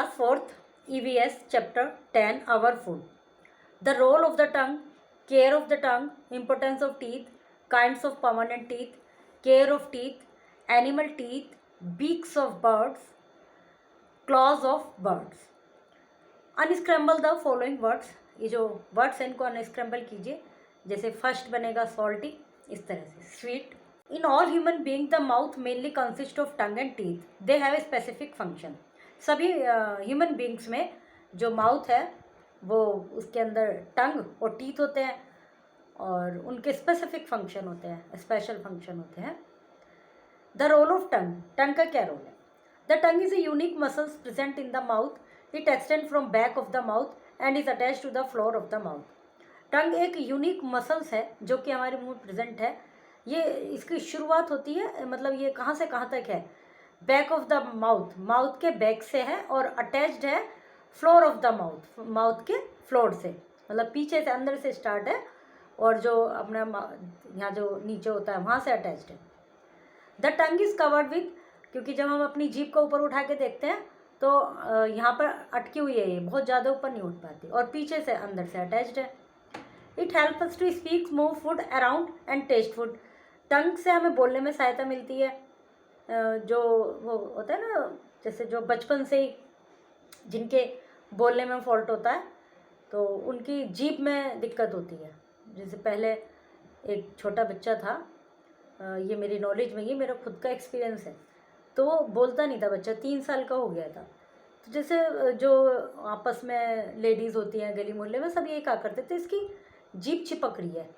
fourth EVS chapter 10 our food. The role of the tongue, care of the tongue, importance of teeth, kinds of permanent teeth, care of teeth, animal teeth, beaks of birds, claws of birds. Unscramble the following words. ये जो words हैं इनको unscramble कीजिए. जैसे first बनेगा salty, इस तरह से sweet. In all human being the mouth mainly consist of tongue and teeth. They have a specific function. सभी ह्यूमन बींग्स में जो माउथ है वो उसके अंदर टंग और टीथ होते हैं और उनके स्पेसिफिक फंक्शन होते हैं, स्पेशल फंक्शन होते हैं. The role of tongue. Tongue का क्या रोल है? The tongue is a unique muscles present in the mouth. It extend from back of the mouth and is attach to the floor of the mouth. Tongue एक unique muscles है जो कि हमारे मुंह में प्रेजेंट है. ये इसकी शुरुआत होती है, मतलब ये कहाँ से कहाँ तक है? Back of the mouth, mouth के बैक से है और अटैच्ड है floor of the mouth, mouth के फ्लोर से, मतलब पीछे से अंदर से स्टार्ट है और जो अपना यहाँ जो नीचे होता है वहाँ से अटैच्ड है. The tongue is covered with, क्योंकि जब हम अपनी जीभ को ऊपर उठा के देखते हैं तो यहाँ पर अटकी हुई है, ये बहुत ज़्यादा ऊपर नहीं उठ पाती और पीछे से अंदर से अटैच्ड है. It help us to speak, move food around and taste food. Tongue से हमें बोलने में सहायता मिलती है. जो वो होता है ना, जैसे जो बचपन से ही जिनके बोलने में फॉल्ट होता है तो उनकी जीभ में दिक्कत होती है. जैसे पहले एक छोटा बच्चा था, ये मेरी नॉलेज में, ये मेरा खुद का एक्सपीरियंस है, तो वो बोलता नहीं था बच्चा, 3 साल का हो गया था. तो जैसे जो आपस में लेडीज़ होती हैं गली मोहल्ले में, सब ये कहा करते थे इसकी जीभ चिपक रही है,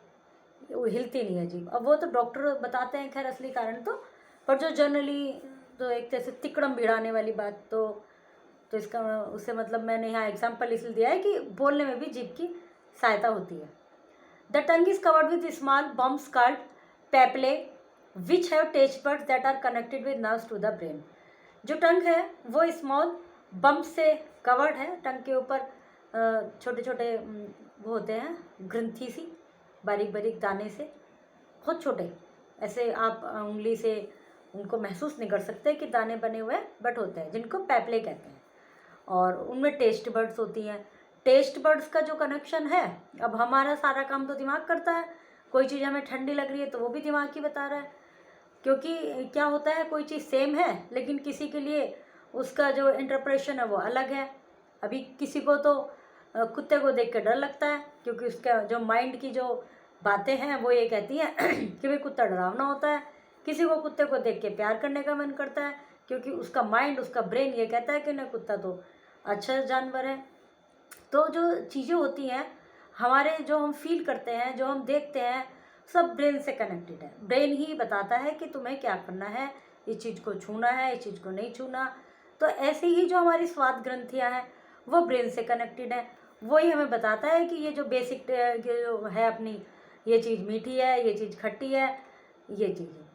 वो हिलती नहीं है जीभ. अब वो तो डॉक्टर बताते हैं खैर असली कारण तो, पर जो जनरली तो एक जैसे तिकड़म भिड़ाने वाली बात, तो इसका उससे मतलब मैंने यहाँ एग्जाम्पल इसलिए दिया है कि बोलने में भी जीभ की सहायता होती है. The tongue is covered with small bumps called papillae which have taste buds that are connected with nerves to the brain. जो टंग है वो स्मॉल बम्प से कवर्ड है. टंग के ऊपर छोटे छोटे वो होते हैं ग्रंथि सी, बारीक बारीक दाने से, बहुत छोटे, ऐसे आप उंगली से उनको महसूस नहीं कर सकते कि दाने बने हुए हैं, बट होते हैं जिनको पैपले कहते हैं. और उनमें टेस्ट बर्ड्स होती हैं. टेस्ट बर्ड्स का जो कनेक्शन है, अब हमारा सारा काम तो दिमाग करता है. कोई चीज़ हमें ठंडी लग रही है तो वो भी दिमाग ही बता रहा है, क्योंकि क्या होता है कोई चीज़ सेम है लेकिन किसी के लिए उसका जो इंटरप्रेशन है वो अलग है. अभी किसी को तो कुत्ते को देख के डर लगता है क्योंकि उसका जो माइंड की जो बातें हैं वो ये कहती हैं कि भाई कुत्ता डरावना होता है. किसी को कुत्ते को देख के प्यार करने का मन करता है क्योंकि उसका माइंड, उसका ब्रेन ये कहता है कि ना कुत्ता तो अच्छा जानवर है. तो जो चीज़ें होती हैं हमारे, जो हम फील करते हैं, जो हम देखते हैं, सब ब्रेन से कनेक्टेड है. ब्रेन ही बताता है कि तुम्हें क्या करना है, इस चीज़ को छूना है, इस चीज़ को नहीं छूना. तो ऐसे ही जो हमारी स्वाद ग्रंथियाँ हैं वो ब्रेन से कनेक्टेड है. वही हमें बताता है कि ये जो बेसिक जो है अपनी, ये चीज़ मीठी है, ये चीज़ खट्टी है, ये चीज़ है.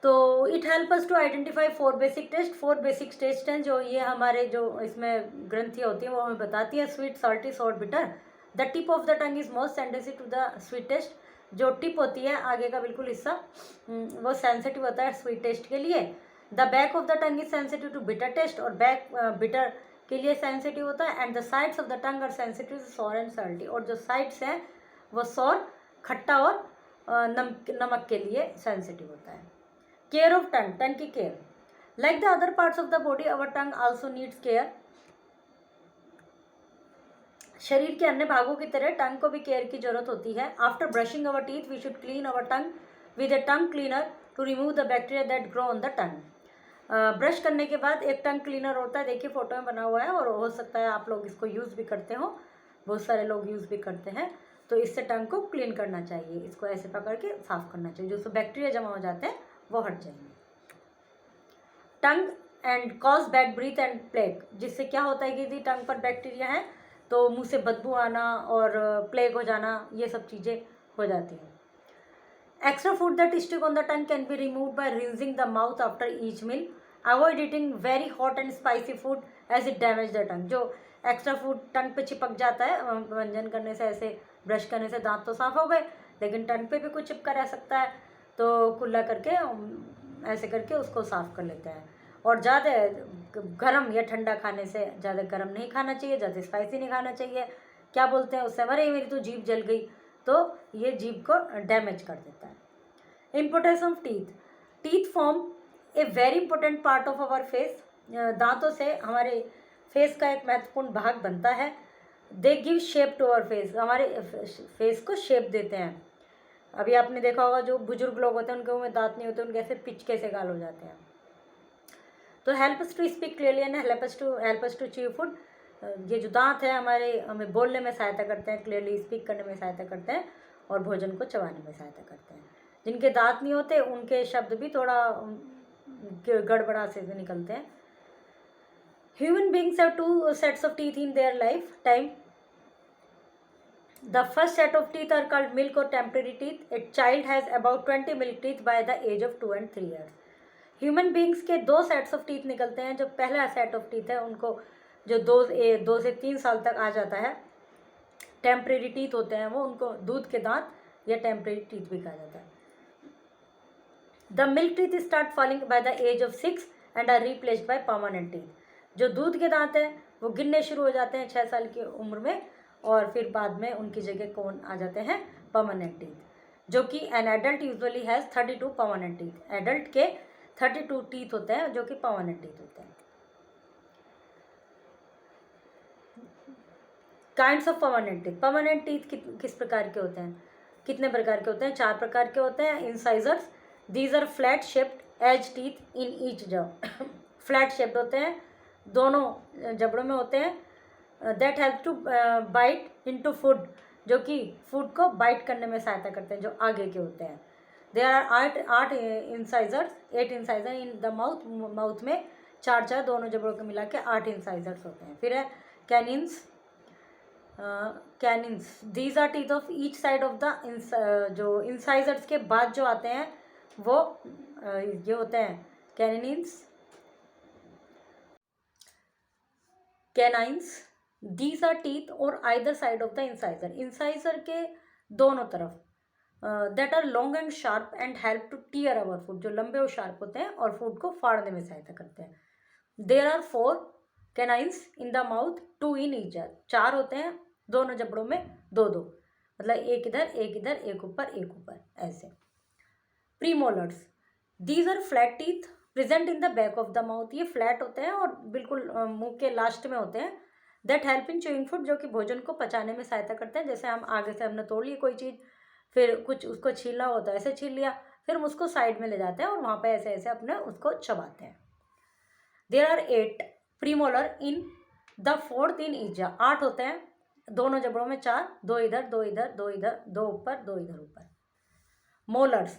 तो it help us to identify 4 basic taste. 4 basic taste हैं जो ये हमारे जो इसमें ग्रंथियाँ होती हैं वो हमें बताती है. Sweet, salty, sour, bitter. The tip of the tongue is most sensitive to the sweet taste. जो टिप होती है आगे का बिल्कुल हिस्सा, वो सेंसिटिव होता है स्वीट टेस्ट के लिए. The back of the tongue is sensitive to bitter taste, और बैक बिटर के लिए सेंसिटिव होता है. And the sides of the tongue are sensitive to sour and salty. और जो साइड्स हैं वो सॉर, खट्टा और नमक के लिए सेंसिटिव होता है. Care of tongue. टंग की care. Like the other parts of the body our tongue also needs care. शरीर के अन्य भागों की तरह टंग को भी केयर की जरूरत होती है. After brushing our teeth we should clean our tongue with a tongue cleaner to remove the bacteria that grow on the tongue. Brush करने के बाद एक टंग क्लीनर होता है, देखिए फोटो में बना हुआ है, और हो सकता है आप लोग इसको यूज़ भी करते हो, बहुत सारे लोग यूज़ भी करते हैं. तो इससे टंग को क्लीन करना चाहिए, इसको ऐसे पकड़ के साफ करना चाहिए, जो बैक्टीरिया जमा हो जाते हैं वो हट जाएंगे. Tongue and cause bad breath and plague. जिससे क्या होता है कि यदि टंग पर बैक्टीरिया है तो मुंह से बदबू आना और प्लेग हो जाना, ये सब चीज़ें हो जाती हैं. Extra food that stick on the tongue can be remove by rinsing the mouth after each meal. Avoid eating very hot and spicy food as it damage the tongue. जो एक्स्ट्रा फूड टंग पे चिपक जाता है, व्यंजन करने से, ऐसे brush करने से दांत तो साफ हो गए लेकिन टंग पे भी कुछ चिपका रह सकता है, तो कुल्ला करके ऐसे करके उसको साफ कर लेते हैं. और ज़्यादा गर्म या ठंडा खाने से, ज़्यादा गर्म नहीं खाना चाहिए, ज़्यादा स्पाइसी नहीं खाना चाहिए। क्या बोलते हैं उससे, अरे मेरी तो जीभ जल गई, तो ये जीभ को डैमेज कर देता है। Importance of teeth, teeth form a very important part of our face. दांतों से हमारे फेस का एक महत्वपूर्ण भाग बनता है। They give shape to our face, हमारे फेस को शेप देते हैं। अभी आपने देखा होगा जो बुजुर्ग लोग होते हैं उनके मुंह में दांत नहीं होते, उनके ऐसे पिचके से गाल हो जाते हैं। तो help us to speak clearly and help us to chew food, ये जो दांत है हमारे हमें बोलने में सहायता करते हैं, क्लियरली स्पीक करने में सहायता करते हैं और भोजन को चबाने में सहायता करते हैं। जिनके दांत नहीं होते उनके शब्द भी थोड़ा गड़बड़ा से निकलते हैं। Human beings have 2 sets of teeth in their life time. The first set of teeth are called milk or temporary teeth. A child has about 20 milk teeth by the age of 2 and 3 years. Human beings के 2 sets of teeth निकलते हैं। जो पहला set of teeth है उनको जो 2 से 3 साल तक आ जाता है, टेम्परेरी टीथ होते हैं वो, उनको दूध के दांत या टेम्परेरी टीथ भी कहा जाता है। The milk teeth start falling by the age of 6 and are replaced by permanent teeth. जो दूध के दांत हैं वो गिरने शुरू हो जाते हैं 6 साल की उम्र में, और फिर बाद में उनकी जगह कौन आ जाते हैं, परमानेंट टीथ, जो कि an adult usually has 32 permanent teeth. Adult के 32 टीथ होते हैं जो कि परमानेंट टीथ होते हैं। Kinds of permanent teeth, permanent teeth किस प्रकार के होते हैं, कितने प्रकार के होते हैं, 4 प्रकार के होते हैं। Incisors, these are flat shaped edge teeth in each jaw. Flat shaped होते हैं, दोनों जबड़ों में होते हैं। That help to bite into food, जो कि फूड को बाइट करने में सहायता करते हैं, जो आगे के होते हैं। There are 8 incisors, 8 incisor in the mouth, mouth में 4 दोनों जबड़ों को मिला के 8 इंसाइजर्स होते हैं। फिर है canines, canines, these are teeth of each side of the, जो इंसाइजर्स के बाद जो आते हैं वो ये होते हैं canines, canines. These are teeth और either side of the incisor, incisor के दोनों तरफ, that are long and sharp and help to tear our food, जो लंबे और शार्प होते हैं और फूड को फाड़ने में सहायता करते हैं। There are 4 canines in the mouth, 2 in each, 4 होते हैं दोनों जबड़ों में, 2 मतलब एक इधर एक इधर, एक ऊपर ऐसे। Premolars, these are flat teeth present in the back of the mouth, ये फ्लैट होते हैं और बिल्कुल मुंह के लास्ट में होते हैं। That help in chewing food, जो कि भोजन को पचाने में सहायता करते हैं। जैसे हम आगे से हमने तोड़ ली कोई चीज़, फिर कुछ उसको छीलना होता है, ऐसे छील लिया, फिर हम उसको साइड में ले जाते हैं और वहाँ पे ऐसे ऐसे अपने उसको चबाते हैं। There are 8 premolar in the 4th in each, 8 होते हैं दोनों जबड़ों में, 4, 2 इधर 2 इधर 2 इधर, 2 ऊपर 2 इधर ऊपर। Molars,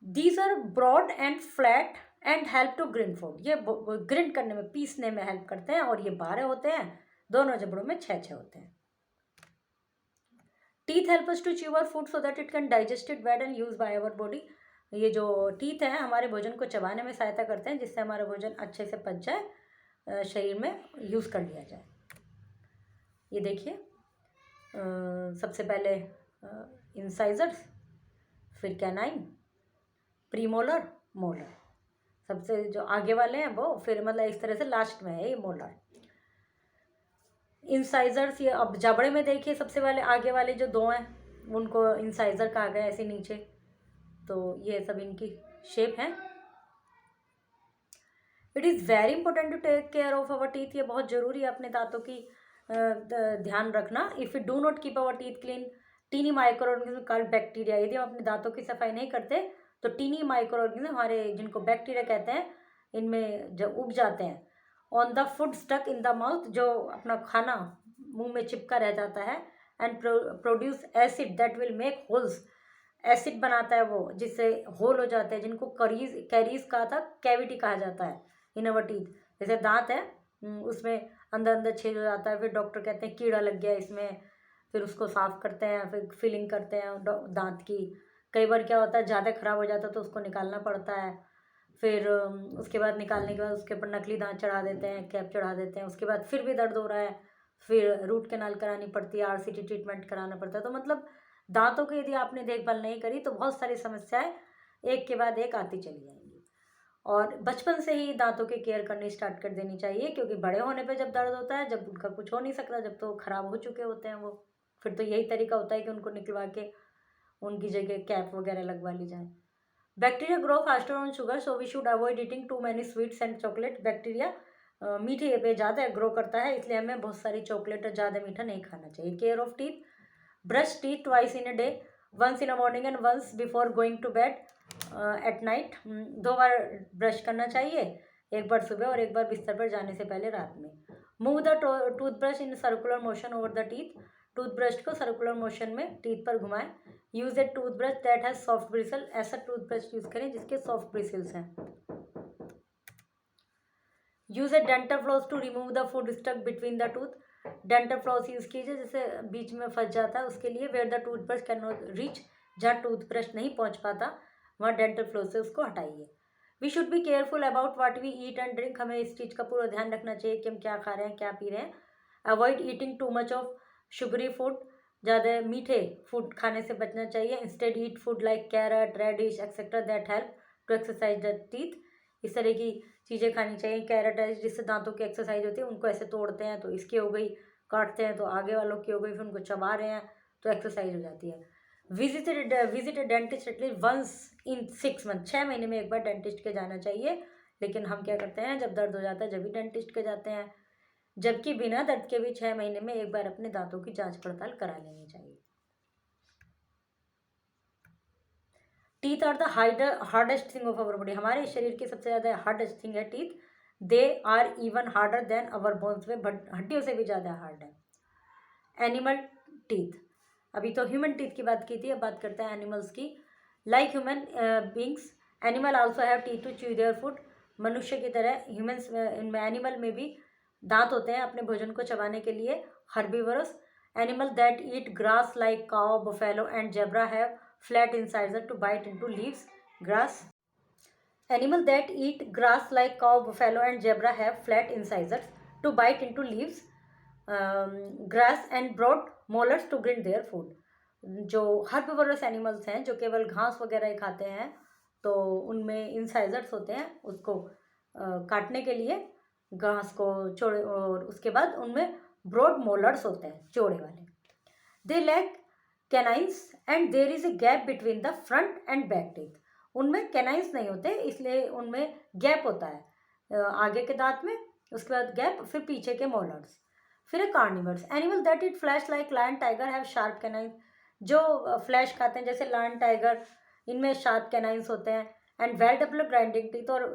these are broad and flat and help to grind food, ये ग्रिंड करने में, पीसने में हेल्प करते हैं, और ये 12 होते हैं, दोनों जबड़ों में 6 होते हैं। Teeth help us to chew our food so that it can digest it well and use by our body, ये जो टीथ हैं हमारे भोजन को चबाने में सहायता करते हैं, जिससे हमारा भोजन अच्छे से पच जाए, शरीर में यूज़ कर लिया जाए। ये देखिए, सबसे पहले इंसाइजर्स, फिर कैनाइन, प्रीमोलर, मोलर, सबसे जो आगे वाले हैं वो, फिर मतलब इस तरह से लास्ट में है ये मोलर। इंसाइजर्स, ये अब जबड़े में देखिए सबसे वाले आगे वाले जो 2 हैं उनको इंसाइजर कहा गया, ऐसे नीचे, तो ये सब इनकी शेप है। It is very important to take care of our teeth, ये बहुत ज़रूरी है अपने दांतों की ध्यान रखना। If you do not keep our teeth clean, tiny micro organism called bacteria, यदि हम अपने दांतों की सफाई नहीं करते तो टीनी माइक्रो ऑर्गेनिज्म, हमारे जिनको बैक्टीरिया कहते हैं, इनमें जब उग जाते हैं। On the food stuck in the mouth, जो अपना खाना मुंह में चिपका रह जाता है, and produce acid that will make holes, acid बनाता है वो, जिससे होल हो जाते हैं, जिनको कैरीज कहा था, कैविटी कहा जाता है इन अवर टीथ। जैसे दांत है उसमें अंदर अंदर छेद हो जाता है, फिर डॉक्टर कहते हैं कीड़ा लग गया इसमें, फिर उसको साफ़ करते हैं, फिर फिलिंग करते हैं दांत की। कई बार क्या होता है ज़्यादा ख़राब हो जाता है तो उसको निकालना पड़ता है, फिर उसके बाद निकालने के बाद उसके ऊपर नकली दांत चढ़ा देते हैं, कैप चढ़ा देते हैं, उसके बाद फिर भी दर्द हो रहा है, फिर रूट कैनाल करानी पड़ती है, RCT ट्रीटमेंट कराना पड़ता है। तो मतलब दांतों की यदि आपने देखभाल नहीं करी तो बहुत सारी समस्याएं एक के बाद एक आती चली जाएंगी। और बचपन से ही दांतों की केयर करनी स्टार्ट कर देनी चाहिए, क्योंकि बड़े होने पे जब दर्द होता है, जब उनका कुछ हो नहीं सकता, जब तो ख़राब हो चुके होते हैं वो, फिर तो यही तरीका होता है कि उनको निकलवा के उनकी जगह कैप वगैरह लगवा ली जाए। Bacteria grow faster on sugar, so we should avoid eating too many sweets and chocolate. Bacteria मीठे पे ज़्यादा ग्रो करता है, इसलिए हमें बहुत सारी चॉकलेट और ज़्यादा मीठा नहीं खाना चाहिए। Care of teeth, brush teeth twice in a day, once in a morning and once before going to bed at night. 2 बार ब्रश करना चाहिए, एक बार सुबह और एक बार बिस्तर पर जाने से पहले रात में। Move the toothbrush in circular motion over the teeth, toothbrush को सर्कुलर मोशन में टीथ पर घुमाएं। Use a toothbrush that has soft bristle, ऐसा टूथब्रश यूज करें जिसके सॉफ्ट ब्रिसल्स हैं। Use a dental floss to remove the food stuck between the tooth, dental floss use कीजिए जैसे बीच में फंस जाता है उसके लिए। Where the toothbrush can not reach, जहाँ टूथब्रश नहीं पहुंच पाता वहाँ डेंटल फ्लॉस से उसको हटाइए। We should be careful about what we eat and drink, हमें इस चीज़ का पूरा ध्यान रखना चाहिए कि हम क्या खा रहे हैं, क्या पी रहे हैं। Avoid eating too much of sugary food, ज़्यादा मीठे फूड खाने से बचना चाहिए। Instead eat food like carrot, radish etcetera that help to exercise the teeth, इस तरह की चीज़ें खानी चाहिए। कैरेट है जिससे दांतों की एक्सरसाइज होती है, उनको ऐसे तोड़ते हैं तो इसकी हो गई, काटते हैं तो आगे वालों की हो गई, फिर उनको चबा रहे हैं तो एक्सरसाइज हो जाती है। Visit a dentist at least once in 6 month, 6 महीने में एक बार डेंटिस्ट के जाना चाहिए। लेकिन हम क्या करते हैं, जब दर्द हो जाता है जब भी डेंटिस्ट के जाते हैं, जबकि बिना दर्द के भी 6 महीने में एक बार अपने दांतों की जांच पड़ताल करा लेनी चाहिए। टीथ आर द hardest thing of our body, हमारे शरीर की सबसे ज़्यादा हार्डेस्ट थिंग है teeth. They are even harder than our bones, में हड्डियों से भी ज़्यादा हार्ड है। एनिमल टीथ, अभी तो ह्यूमन टीथ की बात की थी, अब बात करते हैं एनिमल्स की। Like human beings, animal also have teeth to chew their food, मनुष्य की तरह ह्यूमन्स इनमें एनिमल में भी दांत होते हैं अपने भोजन को चबाने के लिए। Herbivores, animal that eat grass like cow, buffalo and zebra have flat incisor to bite into leaves, grass. Animal that eat grass like cow, buffalo and zebra have flat incisors to bite into leaves, grass and broad molars to grind their food. जो herbivorous animals हैं जो केवल घास वगैरह ही खाते हैं, तो उनमें इंसाइजर्स होते हैं उसको काटने के लिए, घास को चौड़े, और उसके बाद उनमें ब्रॉड मोलर्स होते हैं चौड़े वाले। They lack canines and there is a gap between the front and back teeth, उनमें कैनाइंस नहीं होते इसलिए उनमें गैप होता है आगे के दांत में, उसके बाद गैप, फिर पीछे के मोलर्स। फिर है carnivores, animal that eat flesh like lion tiger have sharp canines, जो फ्लैश खाते हैं जैसे लायन टाइगर, इनमें शार्प कैनाइंस होते हैं। And well developed grinding teeth, और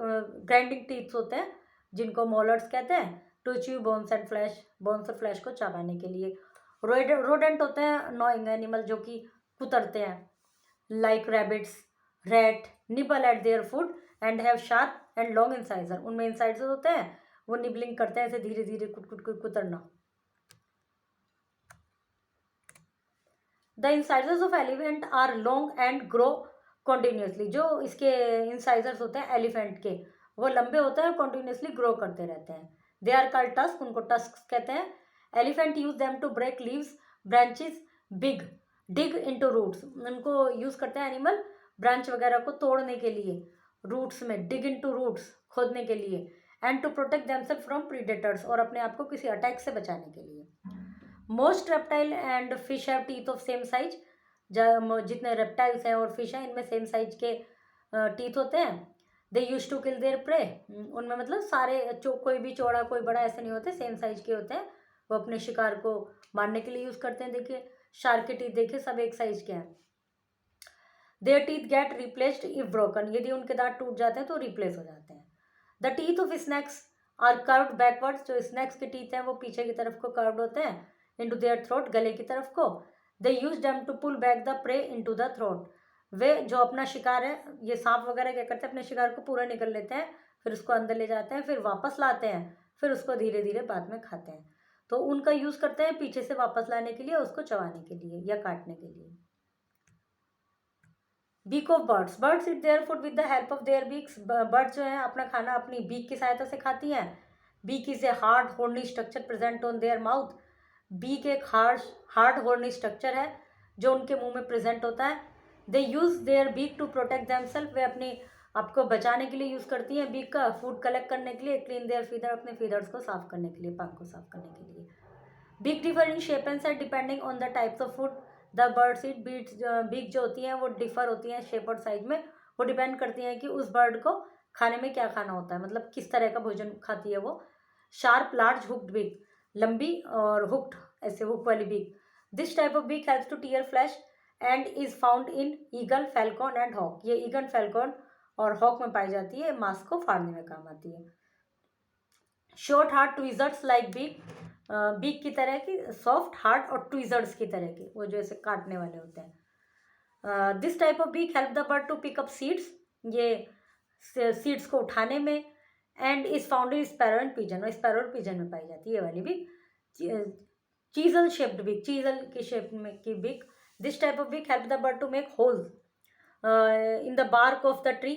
ग्राइंडिंग टीथ होते हैं जिनको मोलर्स कहते हैं, to chew bones and flesh, bones और फ्लैश को चबाने के लिए। रोडेंट होते हैं नॉइंग एनिमल जो कि कुतरते हैं, like rabbits, rat, nibble at their food and have sharp and long incisor, उनमें इंसाइजर होते हैं, वो निबलिंग करते हैं ऐसे धीरे धीरे कुतरना। The incisors of elephant are long and grow continuously, जो इसके इंसाइजर्स होते हैं एलिफेंट के वो लंबे होते हैं और कॉन्टिन्यूसली ग्रो करते रहते हैं। दे आर कॉल्ड टस्क, उनको टस्क कहते हैं। Elephant use them to break leaves, branches, dig into roots, उनको यूज करते हैं एनिमल ब्रांच वगैरह को तोड़ने के लिए, रूट्स में, डिग इनटू रूट्स, खोदने के लिए। And to protect themselves from predators, और अपने आप को किसी अटैक से बचाने के लिए। Most reptile and fish have teeth of same size, जितने रेप्टाइल्स हैं और फिश हैं इनमें सेम साइज के टीथ होते हैं। They use to kill their prey, उनमें मतलब सारे कोई भी चौड़ा कोई बड़ा ऐसे नहीं होते, सेम साइज के होते हैं, वो अपने शिकार को मारने के लिए यूज करते हैं। देखिए शार्क के टीथ देखिए सब एक साइज के हैं। There teeth gate replaced if broken, यदि उनके दांत टूट जाते हैं तो रिप्लेस हो जाते हैं। The teeth of snakes are curved backwards, जो स्नैक्स के टीथ हैं वो पीछे की तरफ को कर्व्ड होते हैं, इनटू देयर थ्रोट, गले की तरफ को। They use them to pull back the prey into the throat, वे जो अपना शिकार है, ये सांप वगैरह क्या करते हैं, अपने शिकार को पूरा निकल लेते हैं, फिर उसको अंदर ले जाते हैं, फिर वापस लाते हैं, फिर उसको धीरे धीरे बाद में खाते हैं। तो उनका यूज करते हैं पीछे से वापस लाने के लिए, उसको चबाने के लिए या काटने के लिए। Beak of birds, birds eat their food with the help of their beaks, birds जो है अपना खाना अपनी बीक की सहायता से खाती हैं। Beak is a hard horny structure present on their mouth, beak एक हार्ड होर्नी स्ट्रक्चर है जो उनके मुंह में प्रेजेंट होता है। They use their beak to protect themself, वे अपनी आपको बचाने के लिए यूज़ करती हैं बीक का, फूड कलेक्ट करने के लिए, क्लीन देयर फीदर, अपने फीदर्स को साफ करने के लिए, पंख को साफ करने के लिए। Beak differ in shape and size depending on the types of food the birds eat. Beak जो होती हैं वो डिफर होती हैं शेप और साइज में, वो डिपेंड करती हैं कि उस बर्ड को खाने में क्या खाना होता है, मतलब किस तरह का भोजन खाती है वो। शार्प लार्ज हुक्ड बीक, लंबी और हुक्ड ऐसे हुक वाली beak. This type of beak helps to tear flesh and is found in eagle, falcon and hawk. ये ईगल, फैल्कॉन और हॉक में पाई जाती है, मांस को फाड़ने में काम आती है। Short hard tweezers like beak, beak की तरह की, सॉफ्ट हार्ड और ट्विजर्स की तरह की, वो जो ऐसे काटने वाले होते हैं। This type of beak help the bird to pick up seeds, ये सीड्स को उठाने में। And is found in sparrow and pigeon, और स्पैरो और पिजन में पाई जाती है ये वाली beak. Chisel shaped beak, chisel की शेप में की beak. This type of beak help the bird to make holes in the bark of the tree,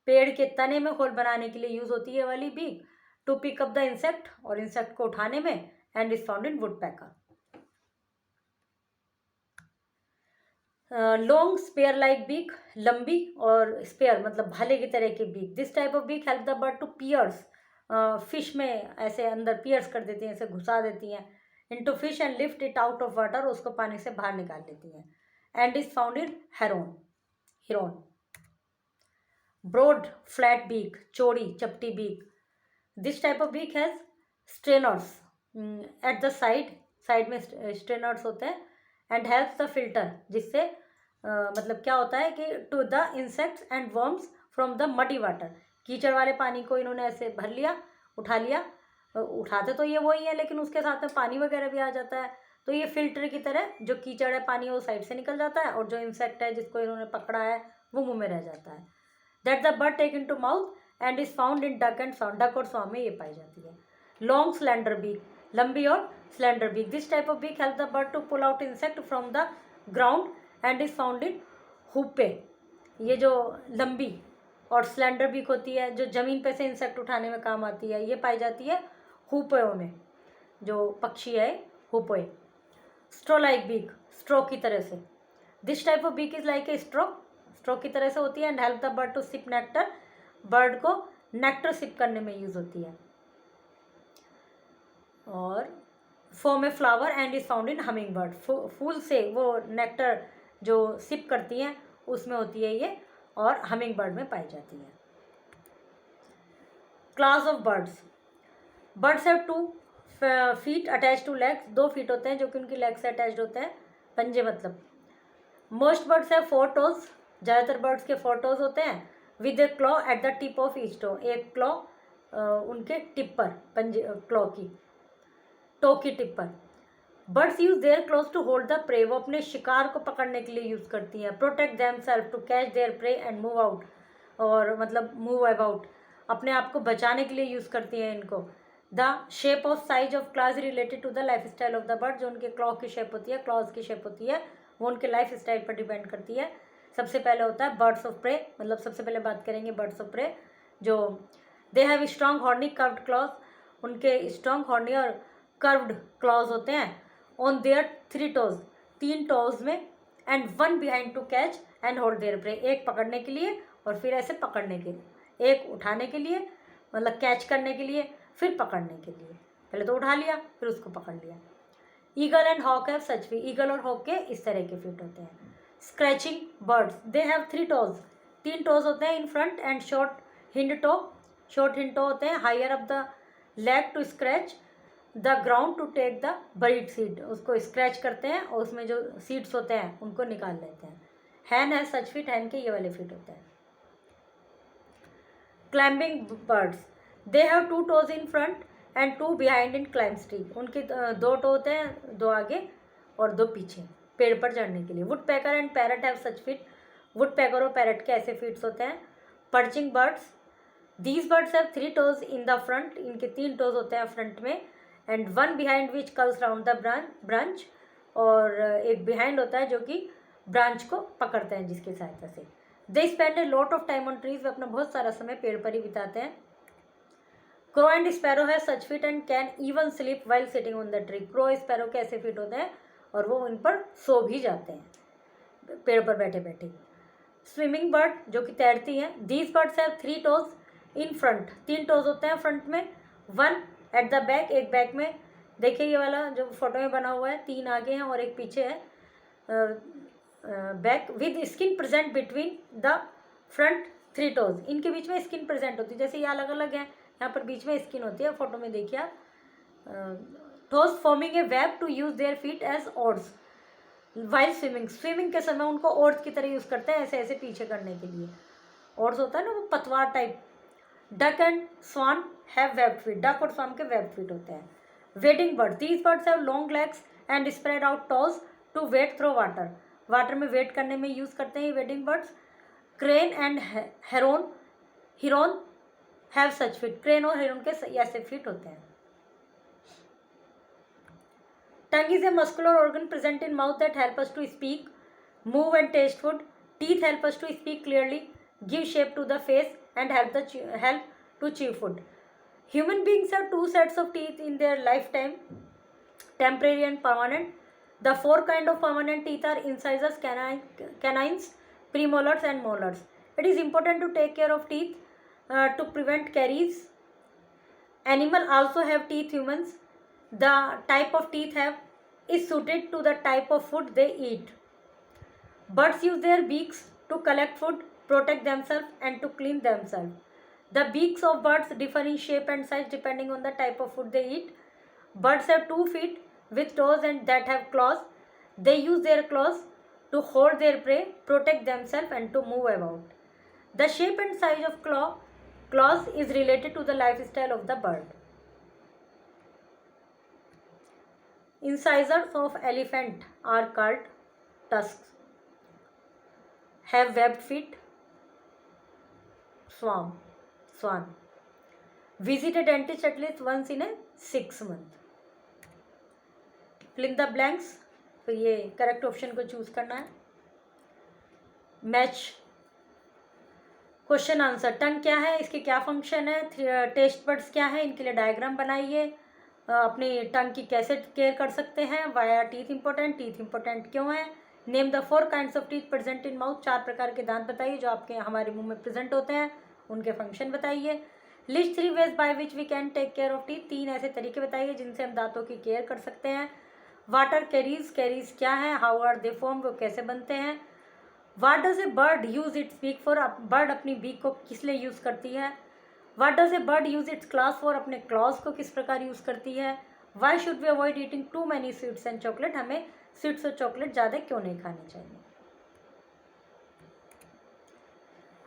पेड़ के तने में होल बनाने के लिए यूज होती है वाली beak. To pick up the insect, और इंसेक्ट को उठाने में। And is found in woodpecker. Long spear like beak, लंबी और स्पेयर मतलब भाले की तरह की beak. This type of beak help the bird to pierce, fish में ऐसे अंदर पियर्स कर देती हैं, ऐसे घुसा देती हैं into fish and lift it out of water, उसको पानी से बाहर निकाल लेती हैं। And is found in heron, heron. Broad flat beak, चौड़ी चपटी beak. This type of beak has strainers at the side, side में स्ट्रेनर्स होते हैं। एंड हेल्प्स द फिल्टर, जिससे मतलब क्या होता है कि to the insects and worms from the muddy water, कीचड़ वाले पानी को इन्होंने ऐसे भर लिया, उठा लिया। उठाते तो ये वही है, लेकिन उसके साथ में पानी वगैरह भी आ जाता है, तो ये फिल्टर की तरह जो कीचड़ है पानी वो साइड से निकल जाता है, और जो इंसेक्ट है जिसको इन्होंने पकड़ा है वो मुंह में रह जाता है। That the bird take in to mouth and is found in duck and swan, duck और स्वान में ये पाई जाती है। लॉन्ग स्लेंडर बीक, लंबी और slender beak. This type of beak help the bird to pull out insect from the ground and is found in hoopoe. ये जो लंबी और स्लेंडर बीक होती है जो जमीन पे से इंसेक्ट उठाने में काम आती है, ये पाई जाती है हुपों में, जो पक्षी है हुपोए। स्ट्रो लाइक बीक, स्ट्रो की तरह से। This type of beak is like a straw, straw की तरह से होती है। And help the bird to sip nectar, bird को नेक्टर सिप करने में यूज होती है। और from a flower and is found in hummingbird, फूल से वो नेक्टर जो सिप करती हैं उसमें होती है ये, और हमिंग बर्ड में पाई जाती है। Class of birds, birds have 2 feet attach two legs, 2 feet होते हैं जो कि उनकी लेग से अटैच्ड होते हैं, पंजे मतलब। मोस्ट बर्ड्स हैव 4 टोज, ज़्यादातर बर्ड्स के 4 टोज होते हैं। With a claw at the tip of each toe, एक क्लॉ उनके टिप पर, पंजे क्लॉ की, टो की टिप पर। Birds use their claws to hold the prey, वो अपने शिकार को पकड़ने के लिए यूज करती हैं। Protect them self to catch their prey and move out, और मतलब मूव अबाउट, अपने आप को बचाने के लिए यूज करती हैं इनको। The shape of size of claws related to the lifestyle of the bird, जो उनके क्लॉ की शेप होती है, क्लॉज की शेप होती है, वो उनके लाइफ स्टाइल पर डिपेंड करती है। सबसे पहले होता है बर्ड्स ऑफ प्रे, मतलब सबसे पहले बात करेंगे बर्ड्स ऑफ प्रे, जो they have strong horny curved claws, उनके स्ट्रॉन्ग हॉर्नी और कर्व्ड क्लॉज होते हैं। ऑन देयर 3 टोज, 3 टोज में। And 1 behind to catch and hold their prey, एक पकड़ने के लिए और फिर ऐसे पकड़ने के लिए, एक उठाने के लिए मतलब कैच करने के लिए, फिर पकड़ने के लिए। पहले तो उठा लिया फिर उसको पकड़ लिया। Eagle and hawk have such feet, eagle और हॉक के इस तरह के फीट होते हैं। Scratching birds, they have 3 toes, 3 toes होते हैं in front and short hind toe, short hind toe होते हैं higher up the leg to scratch the ground to take the buried seed, उसको स्क्रैच करते हैं और उसमें जो सीड्स होते हैं उनको निकाल लेते हैं। हैन है सच फीट, हैन के ये वाले फीट होते हैं। Climbing birds, they have 2 toes in front and 2 behind in climb tree, उनके 2 टो होते हैं, 2 आगे और 2 पीछे पेड़ पर चढ़ने के लिए। Woodpecker and parrot have such feet, woodpecker और पैरट के ऐसे फीट्स होते हैं। Perching birds, these birds have 3 toes in the front, इनके 3 टोज होते हैं फ्रंट में। And 1 behind which curls round the branch, और एक बिहाइंड होता है जो कि ब्रांच को पकड़ते हैं जिसकी सहायता से। They spend a lot of time on trees, वे अपना बहुत सारा समय पेड़ पर ही बिताते हैं। क्रो एंड स्पैरो है such feet and can even sleep while sitting on the tree, crow sparrow के ऐसे फीट होते हैं और वो उन पर सो भी जाते हैं पेड़ पर बैठे बैठे। स्विमिंग बर्ड जो कि तैरती हैं. These birds have 3 toes in front. 3 toes होते हैं फ्रंट में. 1 एट द बैक, एक बैक में. देखिए ये वाला जो फोटो में बना हुआ है, 3 आगे हैं और एक पीछे है. Back with skin present between the front 3 toes. इनके बीच में स्किन प्रेजेंट होती है. जैसे ये अलग अलग है, यहाँ पर बीच में स्किन होती है. फोटो में देखिए आप. Toes forming a web to use their feet as oars while swimming. Swimming के समय उनको ओर्स की तरह यूज़ करते हैं, ऐसे ऐसे पीछे करने के लिए. ओर्स होता है ना, वो पतवार type. Duck and swan have web feet. Duck और स्वान के वेब फीट होते हैं. Wading bird. These birds have long legs and spread out toes to wade through water. Water में वेट करने में यूज़ करते हैं ये wading birds. Crane and heron have such feet. Crane और हिरोन के ऐसे फीट होते हैं. Tongue is a muscular organ present in mouth that help us to speak, move and taste food. Teeth help us to speak clearly, give shape to the face and help to chew food. Human beings have 2 sets of teeth in their lifetime, temporary and permanent. The 4 kind of permanent teeth are incisors, canines, premolars and molars. It is important to take care of teeth to prevent caries. Animal also have teeth. Humans, the type of teeth have is suited to the type of food they eat. Birds use their beaks to collect food, protect themselves and to clean themselves. The beaks of birds differ in shape and size depending on the type of food they eat. Birds have 2 feet with toes and that have claws. They use their claws to hold their prey, protect themselves and to move about. The shape and size of claws is related to the lifestyle of the bird. Incisors of elephant are called tusks. Have webbed feet. Swan. Visit a dentist at least once in a 6 month. Fill in the blanks. फिर ये correct option को choose करना है. Match question answer. टंग क्या है, इसके क्या function है, टेस्ट बड्स क्या है, इनके लिए डायग्राम बनाइए. अपनी टंग की कैसे केयर कर सकते हैं. Why are teeth important, teeth important क्यों है. Name the 4 kinds of teeth present in mouth. 4 प्रकार के दांत बताइए जो आपके हमारे मुंह में प्रेजेंट होते हैं, उनके फंक्शन बताइए. List 3 ways by which we can take care of teeth. 3 ऐसे तरीके बताइए जिनसे हम दांतों की केयर कर सकते हैं. Water carries. कैरीज क्या है, हाउ आर दे फॉर्म, वो कैसे बनते हैं. What does a bird use its beak for. Bird अपनी बीक को किस लिए यूज़ करती है. What does a bird use its claws for. अपने क्लॉज को किस प्रकार यूज़ करती है. Why should we avoid eating too many sweets and chocolate. हमें स्वीट्स और चॉकलेट ज़्यादा क्यों नहीं खानी चाहिए.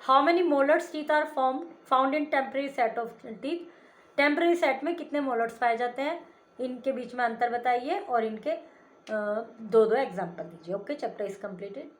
How many molars teeth are found in temporary set of teeth. Temporary set में कितने मोलर्स पाए जाते हैं, इनके बीच में अंतर बताइए और इनके 2 एग्जाम्पल दीजिए. Okay, chapter is completed.